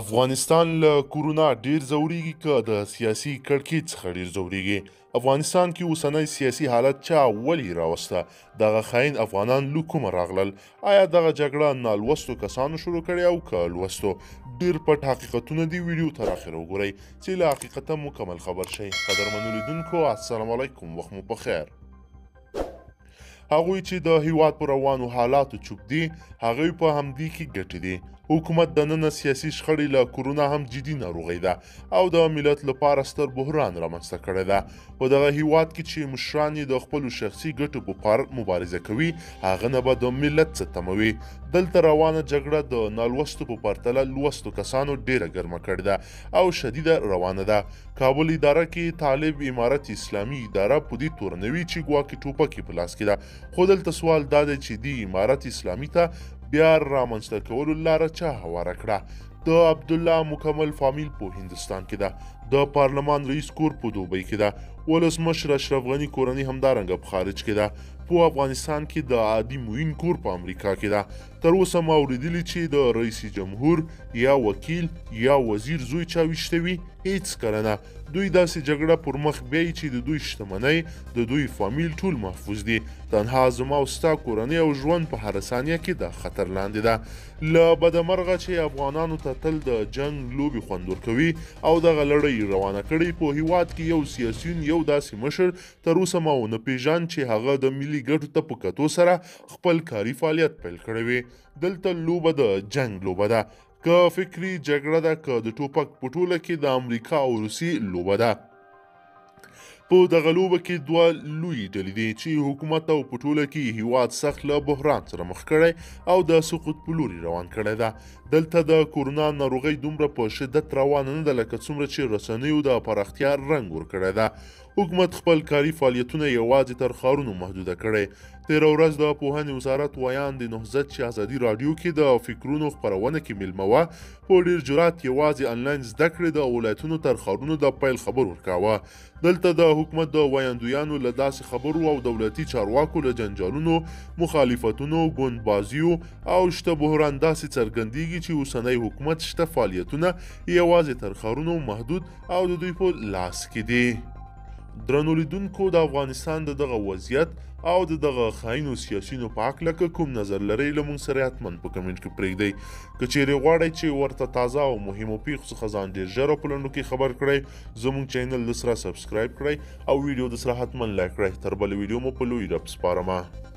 افغانستان له کورونا ډیر ځوريږي که د سیاسي کړکېچ څخه ډیر ځوريږي. افغانستان کې اوسنی سیاسي حالت چا ولې راوسته؟ دغه خاين افغانان له کومه راغلل؟ آیا دغه جګړه نالوستو کسانو شروع کړې او که لوستو؟ ډیر پټ حقیقتونه دی، ویډیو تر اخره وګورئ چې له حقیقته مکمل خبر شئ. قدرمنو لیدونکو السلام علیکم، وخت مو پخیر. هغوی چې د هیواد په روانو حالاتو چوپ دي هغوی په همدې کې ګټې دي. حکومت دننه سیاسي شخړې له کورونا هم جدي ناروغۍ ده او د ملت لپاره ستر بحران رامنځته کړی ده. په دغه هیواد کې چې مشران یې د خپلو شخصي ګټو په پار مبارزه کوي هغه نه به د ملت څه تموي. دلته روانه جګړه د نالوستو په پرتله لوستو کسانو ډیره ګرمه کړې ده او شدیده روانه ده. کابل اداره کې طالب امارت اسلامي اداره په دې تورنوي چې ګواکې ټوپکې په لاس کې ده. خو دلته سوال دا دی چې دې امارت اسلامي ته بیا رامنځته کولو لاره چا هواره کړه؟ د عبدالله مکمل فامیل په هندوستان کې ده، د پارلمان رئیس کور په دوبۍ کې ده، ولسمشر اشرف غني کورنۍ همدارنګه په خارج کې ده. په افغانستان کې د عادي معین کور په امریکا کې ده. تر اوسه ما اوریدلی چې د رئیس جمهور یا وکیل یا وزیر زوی چا ویشته وي؟ هیڅ کله نه. دوی داسې جګړه پر مخ بیایي چې د دوی شتمنۍ د دوی فامیل ټول محفوظ دي. تنها زما او ستا کورنۍ او ژوند په هره ثانیه کې د خطر لاندې ده. له بدمرغه چې افغانانو ته تل د جنګ لوبې خوند ورکوي او دغه لړۍ روانه کړې، په هیواد کې یو سیاسیون یو داسې مشر تر اوسه ما ونه پیژاند چې هغه د ملي ګټو ته په کتو سره خپل کاري فعالیت پیل کړی وي. دلته لوبه د جنګ لوبه ده، که فکري جګړه ده، که د ټوپک په ټوله کې د امریکا او روسي لوبه ده. په دغه لوبه کې دوه لویې ډلې دي چې حکومت او په ټوله کې هیواد سخت له بحران سره مخ کړی او د سقوط په لوري روان کړی ده. دلته د کورونا ناروغۍ دومره په شدت روانه نه ده لکه څومره چې رسنیو د پراختیا رنګ ورکړی ده. حکومت خپل کاري فعالیتونه یوازې تر ښارونو محدوده کړی. تېره ورځ د پوهنې وزارت ویان د نهضت چې ازادي راډیو کې د فکرونو خپرونه کې میلمه وه په ډېر جرات یوازې انلاین زده کړې د ولایتونو تر ښارونو د پیل خبر ورکاوه. دلته د حکومت د ویاندویانو له داسې خبرو او دولتي چارواکو له جنجالونو، مخالفتونو، ګوندبازیو او شته بحران داسې څرګندېږي چې اوسنی حکومت شته فعالیتونه یوازې تر ښارونو محدود او د دوی په لاس کې دي. درنو لیدونکو، د افغانستان د دغه وضعیت او د دغه خاینو سیاسیونو په هکله که کوم نظر لرئ له موږ سره حتما په کمنټ کې پرېږدئ. که چیرې غواړئ چې ورته تازه او مهمو پیښو څخه ځان ډېر ژر او په لنډو کې خبر کړئ، زموږ چینل د سره سبسکرایب کړئ او ویډیو د سره حتما لایک کړئ. تر بلې ویډیو مو په لوی رب سپارمه.